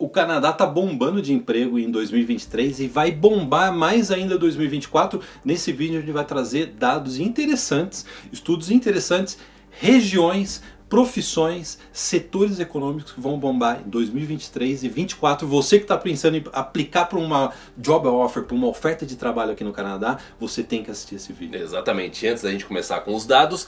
O Canadá tá bombando de emprego em 2023 e vai bombar mais ainda em 2024. Nesse vídeo a gente vai trazer dados interessantes, estudos interessantes, regiões, profissões, setores econômicos que vão bombar em 2023 e 2024. Você que está pensando em aplicar para uma job offer, para uma oferta de trabalho aqui no Canadá, você tem que assistir esse vídeo. Exatamente. Antes da gente começar com os dados,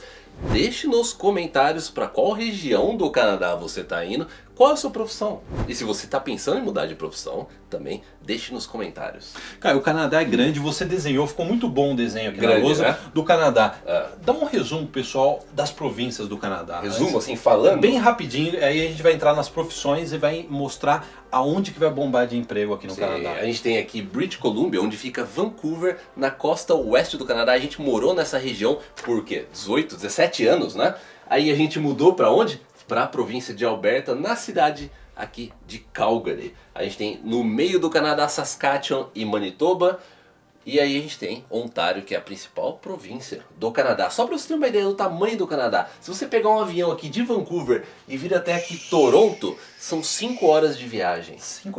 deixe nos comentários para qual região do Canadá você está indo, qual é a sua profissão. E se você está pensando em mudar de profissão, também deixe nos comentários. Cara, o Canadá é grande, você desenhou, ficou muito bom o desenho aqui grande, na lousa, né? do Canadá. Dá um resumo, pessoal, das províncias do Canadá. Resumo, assim, falando? Bem rapidinho, aí a gente vai entrar nas profissões e vai mostrar aonde que vai bombar de emprego aqui no Canadá. A gente tem aqui British Columbia, onde fica Vancouver, na costa oeste do Canadá. A gente morou nessa região por quê? 18, 17 anos, né? Aí a gente mudou para onde? Para a província de Alberta, na cidade aqui de Calgary. A gente tem no meio do Canadá Saskatchewan e Manitoba. E aí a gente tem Ontário, que é a principal província do Canadá. Só para você ter uma ideia do tamanho do Canadá. Se você pegar um avião aqui de Vancouver e vir até aqui Toronto, são 5 horas de viagem.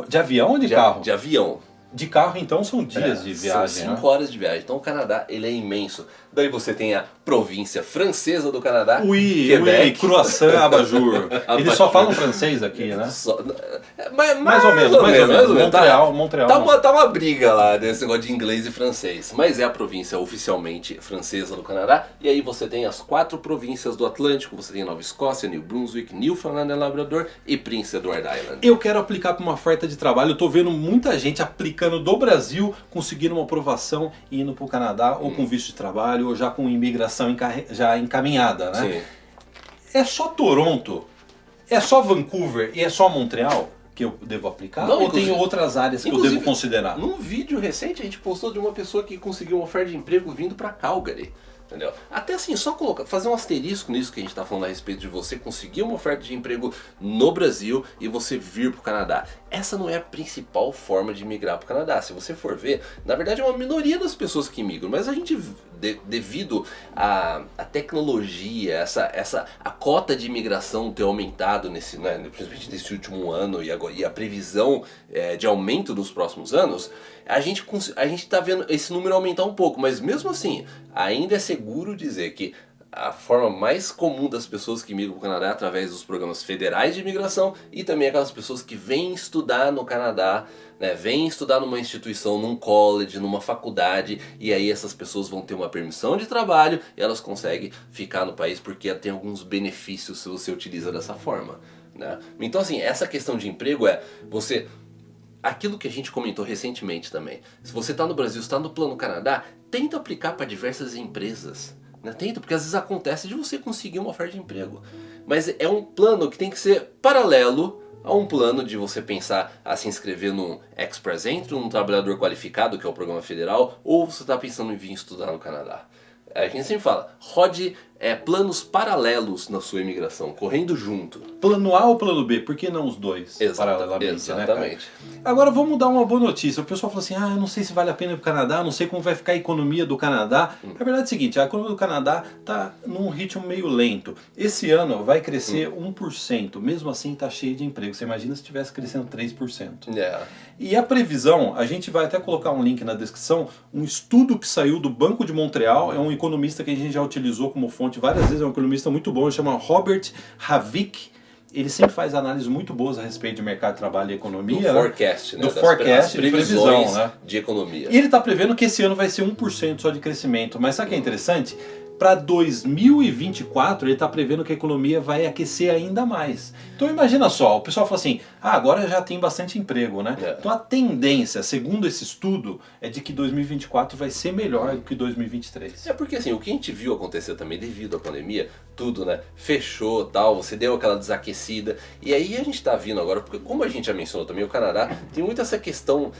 De avião ou de carro? De avião. De carro, então, são dias de viagem. São 5 horas de viagem. Então o Canadá, ele é imenso. Daí você tem a província francesa do Canadá, Quebec. Croissant, abajur. Eles só falam francês aqui, né? Mais ou menos. Montreal. Tá uma briga lá desse negócio de inglês e francês. Mas é a província oficialmente francesa do Canadá. E aí você tem as 4 províncias do Atlântico. Você tem Nova Escócia, New Brunswick, Newfoundland and Labrador e Prince Edward Island. Eu quero aplicar para uma oferta de trabalho. Eu tô vendo muita gente aplicando do Brasil, conseguindo uma aprovação e indo pro Canadá, ou com visto de trabalho, ou já com imigração já encaminhada, né? Sim. É só Toronto? É só Vancouver e é só Montreal que eu devo aplicar? Não, ou tem outras áreas que eu devo considerar? Num vídeo recente a gente postou de uma pessoa que conseguiu uma oferta de emprego vindo para Calgary. Entendeu? Até assim, só fazer um asterisco nisso que a gente está falando a respeito de você conseguir uma oferta de emprego no Brasil e você vir para o Canadá. Essa não é a principal forma de migrar para o Canadá. Se você for ver, na verdade é uma minoria das pessoas que migram, mas a gente, devido à tecnologia, a cota de imigração ter aumentado principalmente nesse último ano e a previsão de aumento nos próximos anos, a gente está vendo esse número aumentar um pouco, mas mesmo assim, ainda é seguro dizer que a forma mais comum das pessoas que migram para o Canadá é através dos programas federais de imigração e também aquelas pessoas que vêm estudar no Canadá, né, vêm estudar numa instituição, num college, numa faculdade, e aí essas pessoas vão ter uma permissão de trabalho e elas conseguem ficar no país porque tem alguns benefícios se você utiliza dessa forma, né? Então assim, essa questão de emprego aquilo que a gente comentou recentemente também. Se você está no Brasil, está no Plano Canadá, tenta aplicar para diversas empresas. Né? Tenta, porque às vezes acontece de você conseguir uma oferta de emprego. Mas é um plano que tem que ser paralelo a um plano de você pensar a se inscrever num Express Entry, num trabalhador qualificado, que é o programa federal, ou você está pensando em vir estudar no Canadá. A gente sempre fala, rode planos paralelos na sua imigração, correndo junto. Plano A ou plano B? Por que não os dois paralelamente? Exatamente. Né, agora vamos dar uma boa notícia. O pessoal fala assim, eu não sei se vale a pena ir para o Canadá, não sei como vai ficar a economia do Canadá. A verdade é o seguinte, a economia do Canadá está num ritmo meio lento. Esse ano vai crescer 1%, mesmo assim está cheio de emprego. Você imagina se estivesse crescendo 3%. E a previsão, a gente vai até colocar um link na descrição, um estudo que saiu do Banco de Montreal, é um economista que a gente já utilizou como fonte várias vezes, é um economista muito bom, ele chama Robert Havik. Ele sempre faz análises muito boas a respeito de mercado de trabalho e economia. Do forecast, né? Do forecast, de previsão, né? De economia. E ele está prevendo que esse ano vai ser 1% só de crescimento. Mas sabe o que é interessante? Para 2024 ele está prevendo que a economia vai aquecer ainda mais. Então imagina só, o pessoal fala assim, agora já tem bastante emprego, né? Então a tendência, segundo esse estudo, é de que 2024 vai ser melhor do que 2023. Porque assim, o que a gente viu acontecer também devido à pandemia, tudo, né, fechou, tal, você deu aquela desaquecida, e aí a gente tá vindo agora, porque como a gente já mencionou também, o Canadá tem muito essa questão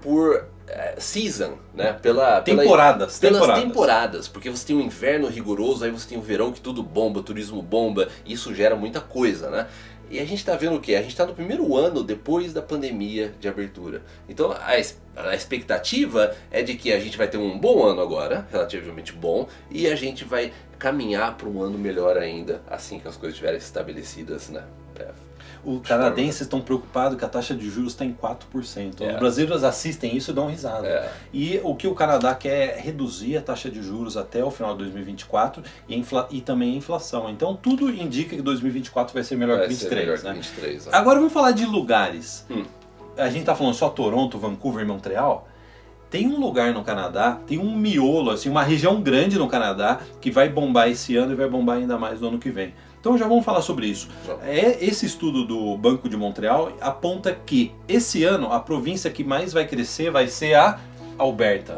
por season, né? Pelas temporadas, porque você tem um inverno rigoroso, aí você tem o verão que tudo bomba, turismo bomba, e isso gera muita coisa, né? E a gente tá vendo o quê? A gente tá no primeiro ano depois da pandemia de abertura. Então a expectativa é de que a gente vai ter um bom ano agora, relativamente bom, e a gente vai caminhar para um ano melhor ainda, assim que as coisas estiverem estabelecidas, né? os canadenses estão preocupados que a taxa de juros está em 4%. Os brasileiros assistem isso e dão risada. E o que o Canadá quer é reduzir a taxa de juros até o final de 2024 e também a inflação. Então tudo indica que 2024 vai ser melhor que 2023. Né? 23, né? Agora vamos falar de lugares. A gente está falando só Toronto, Vancouver e Montreal. Tem um lugar no Canadá, tem um miolo, assim, uma região grande no Canadá que vai bombar esse ano e vai bombar ainda mais no ano que vem. Então já vamos falar sobre isso. Esse estudo do Banco de Montreal aponta que esse ano a província que mais vai crescer vai ser a Alberta.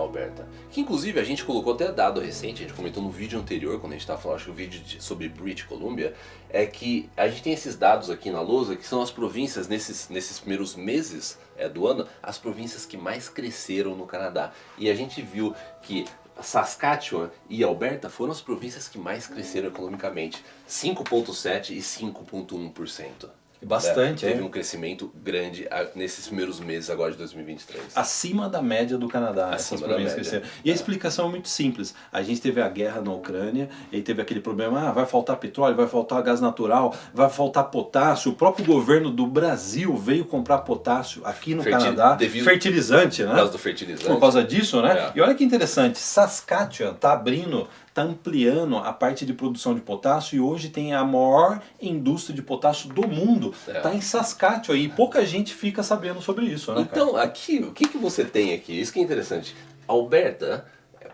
Que inclusive a gente colocou até dado recente, a gente comentou no vídeo anterior, quando a gente estava falando, acho que o vídeo sobre British Columbia, é que a gente tem esses dados aqui na lousa, que são as províncias, nesses primeiros meses do ano, as províncias que mais cresceram no Canadá. E a gente viu que Saskatchewan e Alberta foram as províncias que mais cresceram economicamente, 5,7% e 5,1%. Bastante, Teve um crescimento grande nesses primeiros meses agora de 2023. Acima da média do Canadá, essas províncias cresceram. E a explicação é muito simples. A gente teve a guerra na Ucrânia, e aí teve aquele problema, vai faltar petróleo, vai faltar gás natural, vai faltar potássio. O próprio governo do Brasil veio comprar potássio aqui no Canadá, fertilizante, né? Por causa do fertilizante. Por causa disso, né? E olha que interessante, Saskatchewan está ampliando a parte de produção de potássio e hoje tem a maior indústria de potássio do mundo. Está em Saskatchewan e pouca gente fica sabendo sobre isso, né? Então, aqui, o que você tem aqui? Isso que é interessante. Alberta,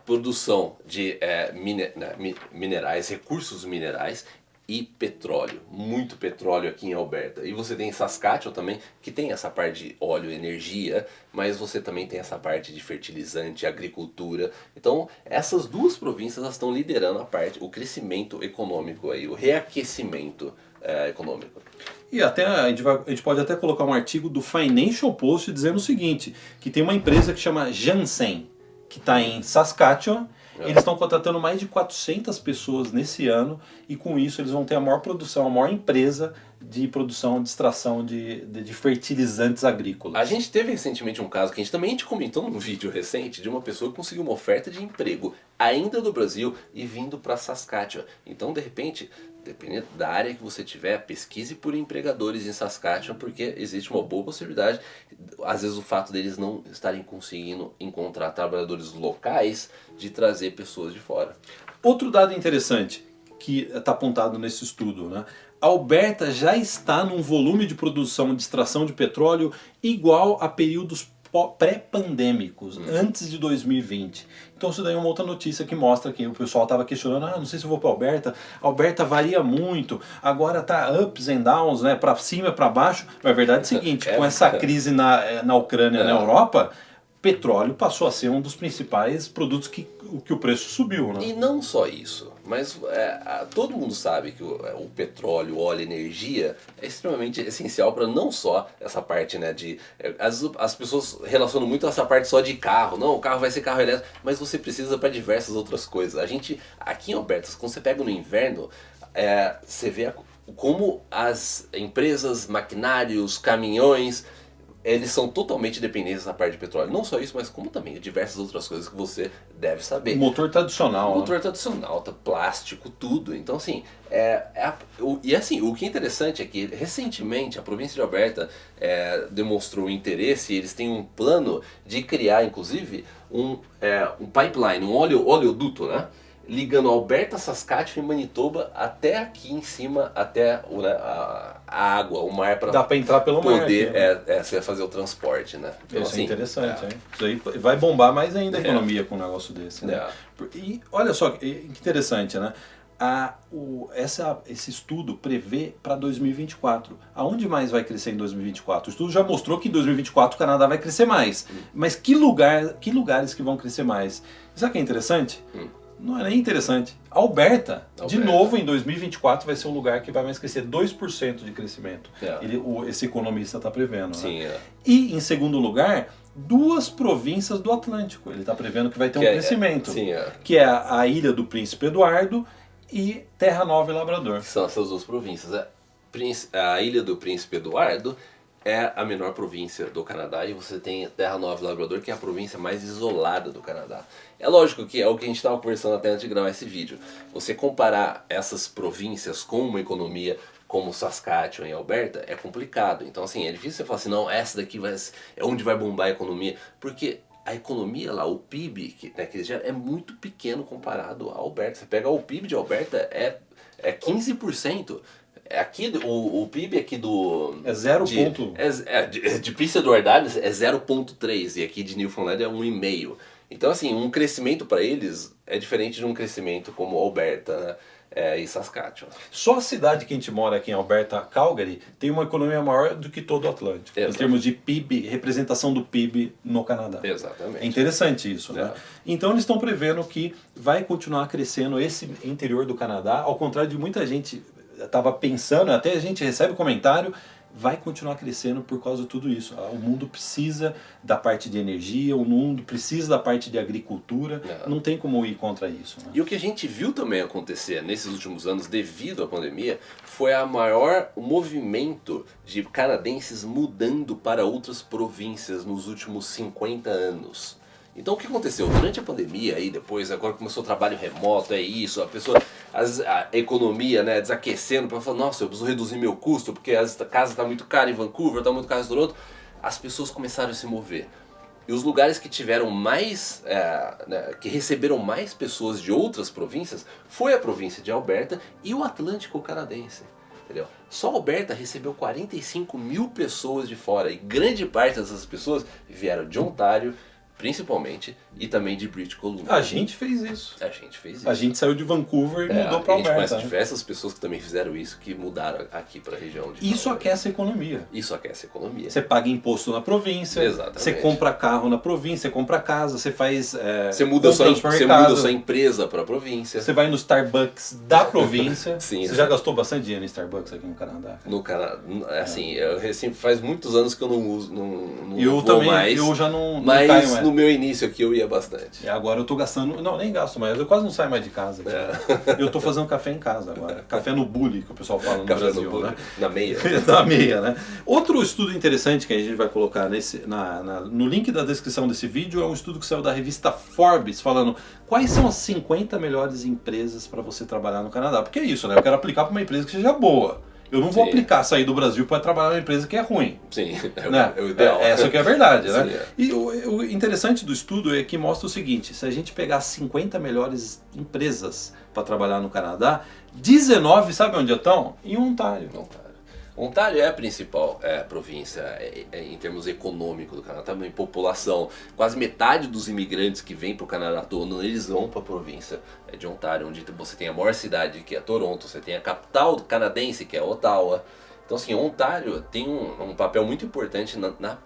produção de minerais, recursos minerais e petróleo. Muito petróleo aqui em Alberta. E você tem Saskatchewan também, que tem essa parte de óleo e energia, mas você também tem essa parte de fertilizante, agricultura. Então, essas duas províncias elas estão liderando o crescimento econômico, aí, o reaquecimento econômico. E até a gente pode até colocar um artigo do Financial Post dizendo o seguinte, que tem uma empresa que chama Janssen, que está em Saskatchewan. Eles estão contratando mais de 400 pessoas nesse ano e com isso eles vão ter a maior produção, a maior empresa de produção, de extração de fertilizantes agrícolas. A gente teve recentemente um caso que a gente comentou num vídeo recente de uma pessoa que conseguiu uma oferta de emprego ainda do Brasil e vindo para Saskatchewan. Então, de repente, dependendo da área que você tiver, pesquise por empregadores em Saskatchewan, porque existe uma boa possibilidade, às vezes o fato deles não estarem conseguindo encontrar trabalhadores locais, de trazer pessoas de fora. Outro dado interessante que está apontado nesse estudo, né? Alberta já está num volume de produção de extração de petróleo igual a períodos pré-pandêmicos, antes de 2020. Então isso daí é uma outra notícia que mostra que o pessoal estava questionando, não sei se eu vou para Alberta. Alberta varia muito, agora tá ups and downs, né, para cima e para baixo. Mas a verdade é o seguinte, com essa crise na Ucrânia e na Europa, petróleo passou a ser um dos principais produtos que o preço subiu, né? E não só isso, mas todo mundo sabe que o petróleo, o óleo, a energia é extremamente essencial para não só essa parte, né, as pessoas relacionam muito essa parte só de carro, não, o carro vai ser carro elétrico, mas você precisa para diversas outras coisas. A gente, aqui em Alberta, quando você pega no inverno, você vê como as empresas, maquinários, caminhões, eles são totalmente dependentes da parte de petróleo. Não só isso, mas como também diversas outras coisas que você deve saber. Motor tradicional. Motor tradicional, plástico, tudo. Então, assim, o que é interessante é que, recentemente, a província de Alberta demonstrou interesse, e eles têm um plano de criar, inclusive, um pipeline, um oleoduto, né? Ligando Alberta, Saskatchewan e Manitoba até aqui em cima, até a água, o mar, para dá para entrar pelo mar poder fazer o transporte, né? Então, isso assim, é interessante, hein? Isso aí vai bombar mais ainda a economia com um negócio desse, né? E olha só que interessante, né? Esse estudo prevê para 2024. Aonde mais vai crescer em 2024? O estudo já mostrou que em 2024 o Canadá vai crescer mais. Mas que lugares que vão crescer mais? Sabe o que é interessante? Não é nem interessante. Alberta, de novo, em 2024 vai ser o lugar que vai mais crescer, 2% de crescimento. Esse economista está prevendo. Sim, né? E, em segundo lugar, duas províncias do Atlântico. Ele está prevendo que vai ter um crescimento. Que é a Ilha do Príncipe Eduardo e Terra Nova e Labrador. Que são essas duas províncias. A Ilha do Príncipe Eduardo é a menor província do Canadá e você tem Terra Nova e Labrador, que é a província mais isolada do Canadá. É lógico que é o que a gente estava conversando até antes de gravar esse vídeo. Você comparar essas províncias com uma economia como Saskatchewan e Alberta, é complicado. Então assim, é difícil você falar assim, não, essa daqui é onde vai bombar a economia, porque a economia lá, o PIB que eles geram é muito pequeno comparado a Alberta. Você pega o PIB de Alberta, é 15%. Aqui, o PIB aqui do... É 0 ponto. De Prince Edward Island é 0,3 e aqui de Newfoundland é 1,5. Então assim, um crescimento para eles é diferente de um crescimento como Alberta, né? E Saskatchewan. Só a cidade que a gente mora aqui em Alberta, Calgary, tem uma economia maior do que todo o Atlântico. Exato. Em termos de PIB, representação do PIB no Canadá. Exatamente. É interessante isso, né? Então eles estão prevendo que vai continuar crescendo esse interior do Canadá, ao contrário de muita gente estava pensando, até a gente recebe comentário, vai continuar crescendo por causa de tudo isso. O mundo precisa da parte de energia, o mundo precisa da parte de agricultura, não tem como ir contra isso. Né? E o que a gente viu também acontecer nesses últimos anos, devido à pandemia, foi o maior movimento de canadenses mudando para outras províncias nos últimos 50 anos. Então o que aconteceu? Durante a pandemia, aí depois, agora começou o trabalho remoto, é isso, a pessoa, a economia, né, desaquecendo, para falar, nossa, eu preciso reduzir meu custo, porque a casa está muito cara em Vancouver, está muito cara em Toronto. As pessoas começaram a se mover. E os lugares que tiveram mais, que receberam mais pessoas de outras províncias, foi a província de Alberta e o Atlântico canadense. Entendeu? Só Alberta recebeu 45 mil pessoas de fora, e grande parte dessas pessoas vieram de Ontário, principalmente, e também de British Columbia. A gente fez isso. A gente fez isso. A gente saiu de Vancouver e mudou para Alberta. A gente conhece diversas pessoas que também fizeram isso, que mudaram aqui para a região de Isso aquece a economia. Isso aquece a economia. Você paga imposto na província, Exatamente. Você compra carro na província, você compra casa, você faz... Você muda sua empresa para a província. Você vai no Starbucks da província. Sim, você já gastou bastante dinheiro em Starbucks aqui no Canadá? No Canadá, assim, faz muitos anos que eu não uso, não eu vou também, mais. Eu já não mas caio mais. No meu início aqui eu ia bastante. E agora eu tô gastando, não, nem gasto mais, eu quase não saio mais de casa. Eu tô fazendo café em casa agora. Café no bule, que o pessoal fala no Café Brasil, no bule, né? Na meia. Na meia, né? Outro estudo interessante que a gente vai colocar no link da descrição desse vídeo é um estudo que saiu da revista Forbes, falando quais são as 50 melhores empresas para você trabalhar no Canadá. Porque é isso, né? Eu quero aplicar para uma empresa que seja boa. Eu não vou aplicar, sair do Brasil para trabalhar numa empresa que é ruim. Sim, né? É o ideal. Essa que é a verdade, né? Sim, é. E o interessante do estudo é que mostra o seguinte, se a gente pegar as 50 melhores empresas para trabalhar no Canadá, 19, sabe onde estão? Em Ontário. Ontário é a principal província em termos econômicos do Canadá, também população. Quase metade dos imigrantes que vêm para o Canadá todo, eles vão para a província de Ontário, onde você tem a maior cidade, que é Toronto, você tem a capital canadense, que é Ottawa. Então assim, Ontário tem um papel muito importante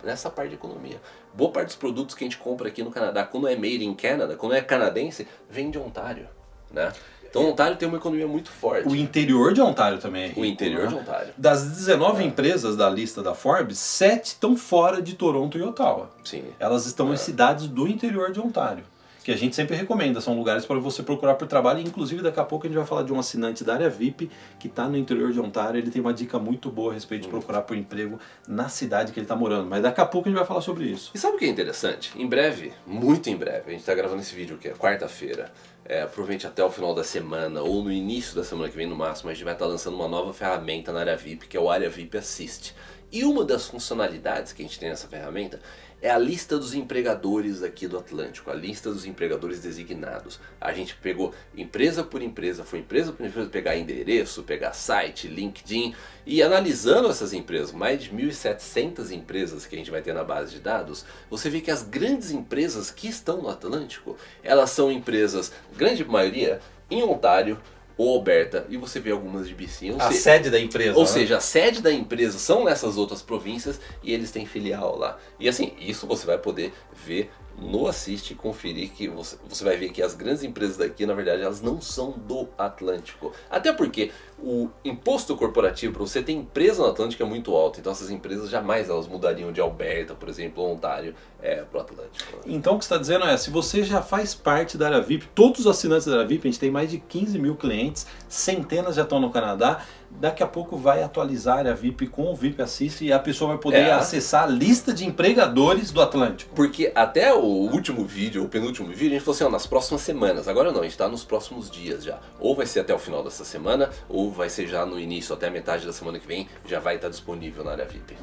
nessa parte de economia. Boa parte dos produtos que a gente compra aqui no Canadá, quando é made in Canada, quando é canadense, vem de Ontário, né? Então Ontário tem uma economia muito forte. O interior de Ontário também é rico, O interior né? de Ontário. Das 19 empresas da lista da Forbes, 7 estão fora de Toronto e Ottawa. Sim. Elas estão em cidades do interior de Ontário, que a gente sempre recomenda, são lugares para você procurar por trabalho, e inclusive daqui a pouco a gente vai falar de um assinante da área VIP que está no interior de Ontário, ele tem uma dica muito boa a respeito de procurar por emprego na cidade que ele está morando, mas daqui a pouco a gente vai falar sobre isso. E sabe o que é interessante? Em breve, muito em breve, a gente está gravando esse vídeo que é quarta-feira, provavelmente até o final da semana ou no início da semana que vem no máximo, a gente vai estar lançando uma nova ferramenta na área VIP, que é o Área VIP Assist. E uma das funcionalidades que a gente tem nessa ferramenta é a lista dos empregadores aqui do Atlântico, a lista dos empregadores designados. A gente pegou empresa por empresa, foi empresa por empresa, pegar endereço, pegar site, LinkedIn, e analisando essas empresas, mais de 1.700 empresas que a gente vai ter na base de dados, você vê que as grandes empresas que estão no Atlântico, elas são empresas, grande maioria, em Ontário ou Alberta, e você vê algumas de BC. Sede da empresa. Ou seja, a sede da empresa são nessas outras províncias e eles têm filial lá. E assim, isso você vai poder ver no Assist e conferir que você vai ver que as grandes empresas daqui, na verdade, elas não são do Atlântico. Até porque o imposto corporativo para você ter empresa no Atlântico é muito alto. Então essas empresas jamais elas mudariam de Alberta, por exemplo, ou Ontário, para o Atlântico. Então o que você está dizendo é, se você já faz parte da área VIP, todos os assinantes da área VIP, a gente tem mais de 15 mil clientes, centenas já estão no Canadá, daqui a pouco vai atualizar a área VIP com o VIP Assist e a pessoa vai poder acessar a lista de empregadores do Atlântico. Porque até o último vídeo, o penúltimo vídeo, a gente falou assim, ó, nas próximas semanas. Agora não, a gente tá nos próximos dias já. Ou vai ser até o final dessa semana, ou vai ser já no início, até a metade da semana que vem, já vai estar disponível na área VIP.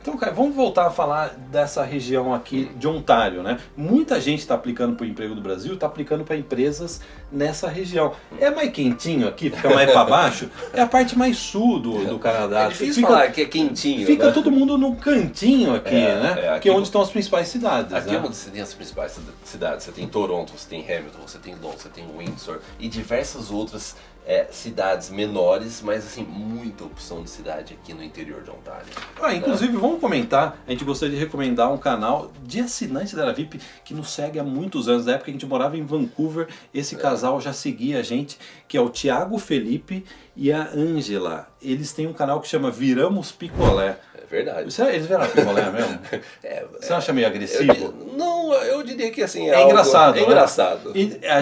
Então, cara, vamos voltar a falar dessa região aqui de Ontário, né? Muita gente está aplicando para o emprego do Brasil, está aplicando para empresas nessa região. É mais quentinho aqui, fica mais para baixo, é a parte mais sul do Canadá. É difícil falar que é quentinho, fica né? todo mundo no cantinho aqui, né? aqui que é onde estão as principais cidades. Aqui né? é onde você tem as principais cidades. Você tem Toronto, você tem Hamilton, você tem Londres, você tem Windsor e diversas outras cidades menores, mas assim, muita opção de cidade aqui no interior de Ontário. Inclusive, vamos comentar, a gente gostaria de recomendar um canal de assinante da área VIP que nos segue há muitos anos, da época que a gente morava em Vancouver, esse casal já seguia a gente, que é o Thiago Felipe e a Ângela. Eles têm um canal que chama Viramos Picolé. É verdade. Eles viraram picolé mesmo? Você acha meio agressivo? Não, eu diria que assim é engraçado. É engraçado.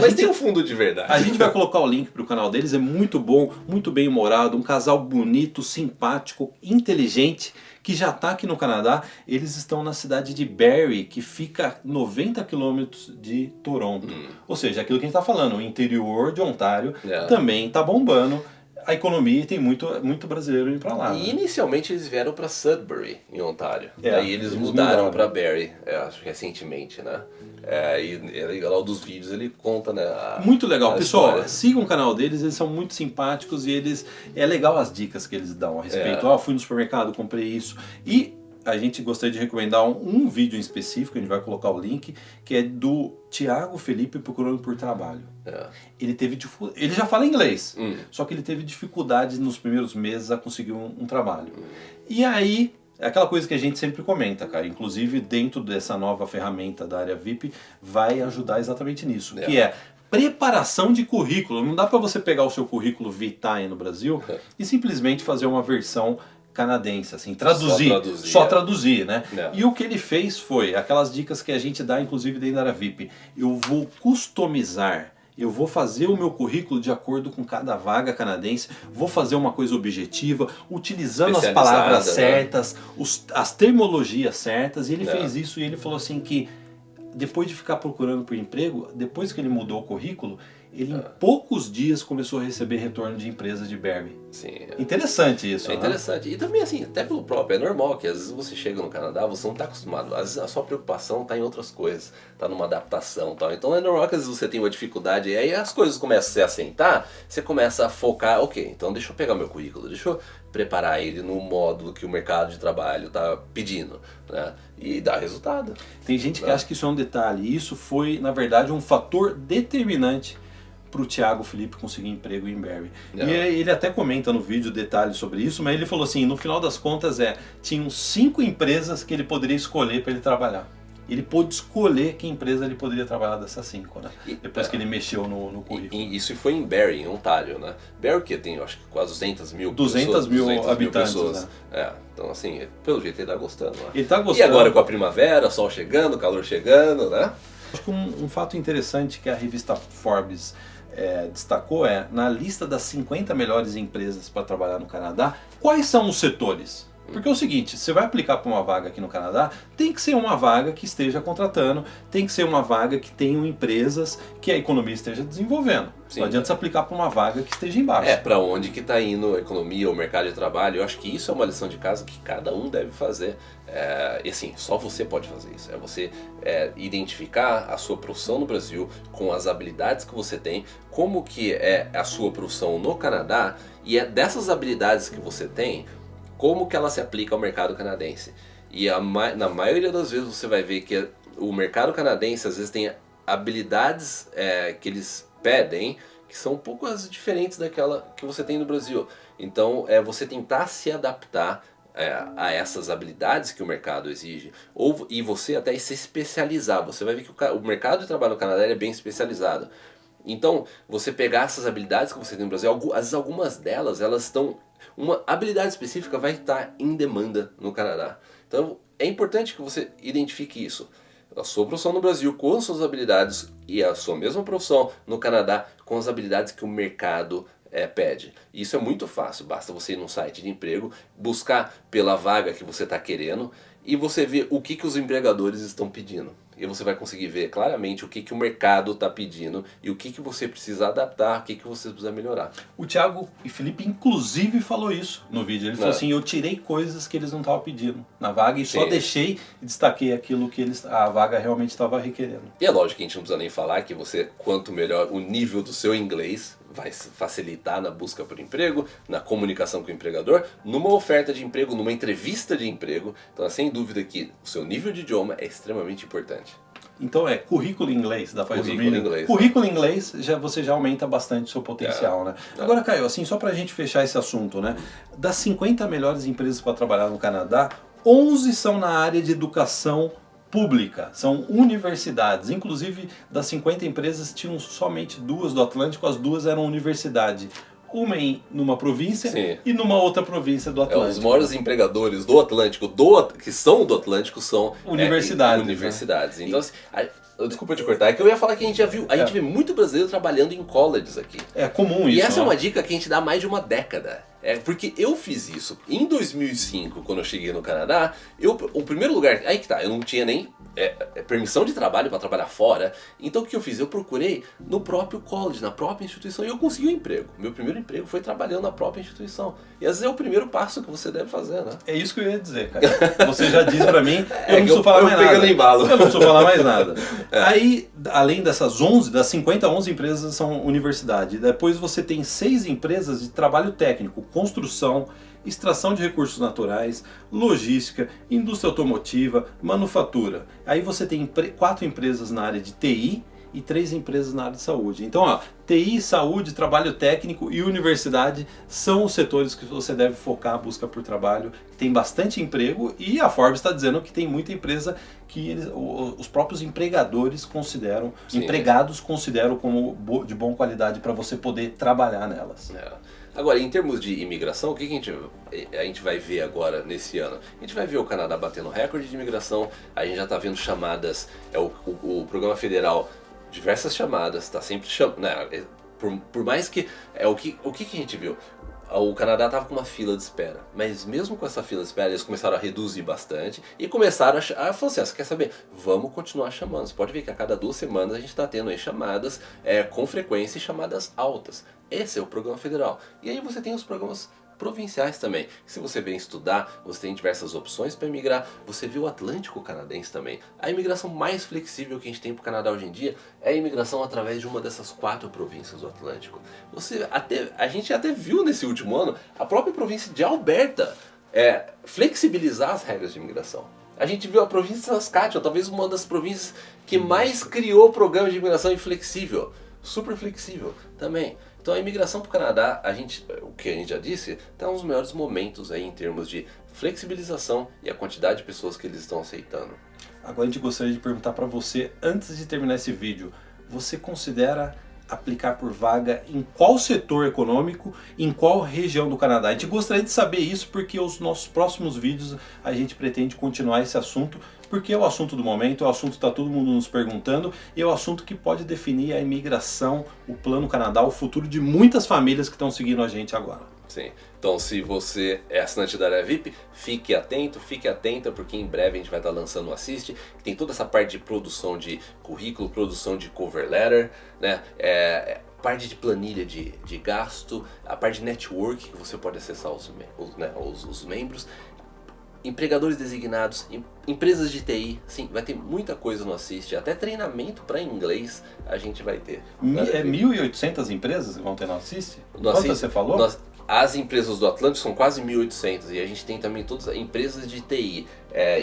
Mas tem um fundo de verdade. A gente vai colocar o link pro canal deles, é muito bom, muito bem humorado, um casal bonito, simpático, inteligente, que já está aqui no Canadá. Eles estão na cidade de Barrie, que fica 90 quilômetros de Toronto. Ou seja, aquilo que a gente está falando, o interior de Ontário também está bombando. A economia tem muito brasileiro indo para lá. E inicialmente eles vieram para Sudbury, em Ontário. Daí eles mudaram para Barrie, acho que recentemente, né? E lá dos vídeos ele conta, né? Muito legal. Pessoal, sigam o canal deles, eles são muito simpáticos e é legal as dicas que eles dão a respeito. Fui no supermercado, comprei isso. E a gente gostaria de recomendar um vídeo em específico, a gente vai colocar o link, que é do Thiago Felipe procurando por trabalho. Ele já fala inglês, só que ele teve dificuldade nos primeiros meses a conseguir um trabalho. E aí, é aquela coisa que a gente sempre comenta, cara, inclusive dentro dessa nova ferramenta da área VIP, vai ajudar exatamente nisso, que é preparação de currículo. Não dá para você pegar o seu currículo vitae no Brasil e simplesmente fazer uma versão canadense, assim, só traduzir, né? E o que ele fez foi aquelas dicas que a gente dá, inclusive dentro da área VIP. Eu vou customizar, eu vou fazer o meu currículo de acordo com cada vaga canadense, vou fazer uma coisa objetiva, utilizando as palavras certas, as terminologias certas, e ele fez isso e ele falou assim que depois de ficar procurando por emprego, depois que ele mudou o currículo, ele em poucos dias começou a receber retorno de empresas de Barrie. Sim. Interessante isso, É interessante. E também assim, até pelo próprio, é normal que às vezes você chega no Canadá, você não está acostumado. Às vezes a sua preocupação está em outras coisas, está numa adaptação e tal. Então é normal que às vezes você tenha uma dificuldade e aí as coisas começam a se assentar, você começa a focar, ok, então deixa eu pegar meu currículo, deixa eu preparar ele no módulo que o mercado de trabalho está pedindo, né? E dá resultado. Tem gente que acha que isso é um detalhe. Isso foi, na verdade, um fator determinante para o Thiago Felipe conseguir emprego em Barrie. E ele até comenta no vídeo detalhes sobre isso, mas ele falou assim, no final das contas tinham 5 empresas que ele poderia escolher para ele trabalhar. Ele pôde escolher que empresa ele poderia trabalhar dessas 5, né? Depois que ele mexeu no currículo. Isso foi em Barrie, em Ontário, né? Barrie que tem, acho que quase 200 mil 200 mil habitantes, pessoas. Né? Então assim, pelo jeito ele tá gostando. Né? Ele tá gostando. E agora com a primavera, sol chegando, calor chegando, né? Acho que um fato interessante que a revista Forbes destacou na lista das 50 melhores empresas para trabalhar no Canadá, quais são os setores? Porque é o seguinte, você vai aplicar para uma vaga aqui no Canadá, tem que ser uma vaga que esteja contratando, tem que ser uma vaga que tenha empresas que a economia esteja desenvolvendo. Sim. Não adianta você aplicar para uma vaga que esteja embaixo. Para onde que está indo a economia, o mercado de trabalho, eu acho que isso é uma lição de casa que cada um deve fazer. E assim, só você pode fazer isso. É você identificar a sua profissão no Brasil com as habilidades que você tem, como que é a sua profissão no Canadá, e é dessas habilidades que você tem, como que ela se aplica ao mercado canadense. E na maioria das vezes você vai ver que o mercado canadense às vezes tem habilidades que eles pedem que são um pouco diferentes daquela que você tem no Brasil. Então você tentar se adaptar a essas habilidades que o mercado exige, e você até se especializar. Você vai ver que o mercado de trabalho no Canadá é bem especializado. Então, você pegar essas habilidades que você tem no Brasil, às vezes algumas delas, elas estão... Uma habilidade específica vai estar em demanda no Canadá. Então, é importante que você identifique isso. A sua profissão no Brasil com as suas habilidades e a sua mesma profissão no Canadá com as habilidades que o mercado pede. Isso é muito fácil, basta você ir num site de emprego, buscar pela vaga que você está querendo e você ver o que os empregadores estão pedindo. E você vai conseguir ver claramente o que o mercado está pedindo e o que você precisa adaptar, o que você precisa melhorar. O Thiago e Felipe inclusive falou isso no vídeo. Ele falou assim, eu tirei coisas que eles não estavam pedindo na vaga e só deixei e destaquei aquilo que a vaga realmente estava requerendo. E é lógico que a gente não precisa nem falar que você, quanto melhor o nível do seu inglês, vai facilitar na busca por emprego, na comunicação com o empregador, numa oferta de emprego, numa entrevista de emprego. Então, sem dúvida que o seu nível de idioma é extremamente importante. Então currículo em inglês, dá pra resumir? Currículo em inglês. Currículo em inglês, você já aumenta bastante o seu potencial, né? Agora, Caio, assim, só pra gente fechar esse assunto, né? Das 50 melhores empresas para trabalhar no Canadá, 11 são na área de educação pública, são universidades. Inclusive, das 50 empresas, tinham somente 2 do Atlântico, as 2 eram universidade. Uma numa província e numa outra província do Atlântico. Os maiores empregadores do Atlântico, que são do Atlântico, são universidades. Né? Então, assim, desculpa te cortar, é que eu ia falar que a gente vê muito brasileiro trabalhando em colleges aqui. É comum isso. E essa é uma dica que a gente dá há mais de uma década. Porque eu fiz isso em 2005, quando eu cheguei no Canadá. O primeiro lugar, aí que tá, eu não tinha nem permissão de trabalho para trabalhar fora. Então o que eu fiz? Eu procurei no próprio college, na própria instituição, e eu consegui um emprego. Meu primeiro emprego foi trabalhando na própria instituição. E às vezes é o primeiro passo que você deve fazer, né? É isso que eu ia dizer, cara. Você já disse pra mim, eu não preciso falar mais nada. Embalo. Eu não preciso falar mais nada. Aí, além dessas 11, das 50, 11 empresas são universidade. Depois você tem 6 empresas de trabalho técnico, construção, extração de recursos naturais, logística, indústria automotiva, manufatura. Aí você tem 4 empresas na área de TI e 3 empresas na área de saúde. Então, ó, TI, saúde, trabalho técnico e universidade são os setores que você deve focar a busca por trabalho. Tem bastante emprego e a Forbes está dizendo que tem muita empresa que os próprios empregadores consideram, empregados consideram como de boa qualidade para você poder trabalhar nelas. Agora, em termos de imigração, o que a gente vai ver agora nesse ano? A gente vai ver o Canadá batendo recorde de imigração, a gente já está vendo chamadas, o programa federal, diversas chamadas, está sempre chamando, né? Por mais que, o que a gente viu? O Canadá estava com uma fila de espera, mas mesmo com essa fila de espera eles começaram a reduzir bastante e começaram a falar assim, você quer saber? Vamos continuar chamando. Você pode ver que a cada 2 semanas a gente está tendo aí chamadas com frequência e chamadas altas. Esse é o programa federal. E aí você tem os programas provinciais também. Se você vem estudar, você tem diversas opções para emigrar. Você vê o Atlântico canadense também. A imigração mais flexível que a gente tem para o Canadá hoje em dia é a imigração através de uma dessas 4 províncias do Atlântico. A gente até viu nesse último ano a própria província de Alberta flexibilizar as regras de imigração. A gente viu a província de Saskatchewan, talvez uma das províncias que mais criou programas de imigração inflexível. Super flexível também. Então a imigração para o Canadá, o que a gente já disse, está nos melhores momentos aí em termos de flexibilização e a quantidade de pessoas que eles estão aceitando. Agora a gente gostaria de perguntar para você, antes de terminar esse vídeo, você considera aplicar por vaga em qual setor econômico, em qual região do Canadá? A gente gostaria de saber isso porque os nossos próximos vídeos a gente pretende continuar esse assunto, porque é o assunto do momento, é o assunto que está todo mundo nos perguntando e é o assunto que pode definir a imigração, o Plano Canadá, o futuro de muitas famílias que estão seguindo a gente agora. Sim, então se você é assinante da área VIP, fique atento, fique atenta, porque em breve a gente vai estar lançando o Assist, que tem toda essa parte de produção de currículo, produção de cover letter, né? Parte de planilha de gasto, a parte de network que você pode acessar os membros, empregadores designados, empresas de TI, sim, vai ter muita coisa no Assist, até treinamento para inglês a gente vai ter. 1.800 empresas vão ter no Assist? Quantas você falou? As empresas do Atlântico são quase 1.800 e a gente tem também todas as empresas de TI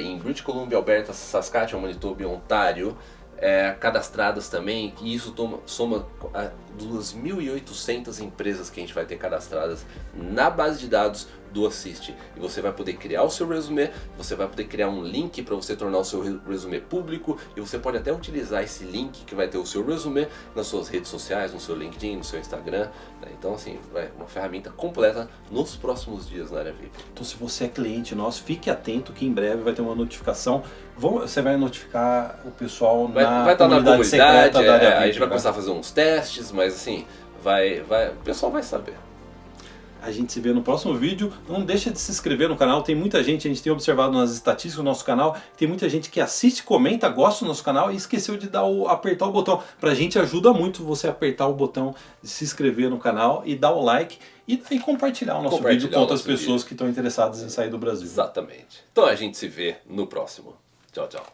em British Columbia, Alberta, Saskatchewan, Manitoba e Ontário, cadastradas também, e isso soma 2.800 empresas que a gente vai ter cadastradas na base de dados do Assist. E você vai poder criar o seu resumê, você vai poder criar um link para você tornar o seu resumê público, e você pode até utilizar esse link que vai ter o seu resumê nas suas redes sociais, no seu LinkedIn, no seu Instagram, né? Então assim, vai uma ferramenta completa nos próximos dias na área VIP. Então se você é cliente nosso, fique atento que em breve vai ter uma notificação. Você vai notificar o pessoal vai estar na comunidade, secreta da área VIP, a gente vai começar a fazer uns testes, mas assim, o pessoal vai saber. A gente se vê no próximo vídeo. Não deixa de se inscrever no canal. Tem muita gente, a gente tem observado nas estatísticas do nosso canal, tem muita gente que assiste, comenta, gosta do nosso canal e esqueceu de apertar o botão. Pra gente ajuda muito você apertar o botão de se inscrever no canal e dar o like e compartilhar o nosso vídeo com outras pessoas que estão interessadas em sair do Brasil. Exatamente. Então a gente se vê no próximo. Tchau, tchau.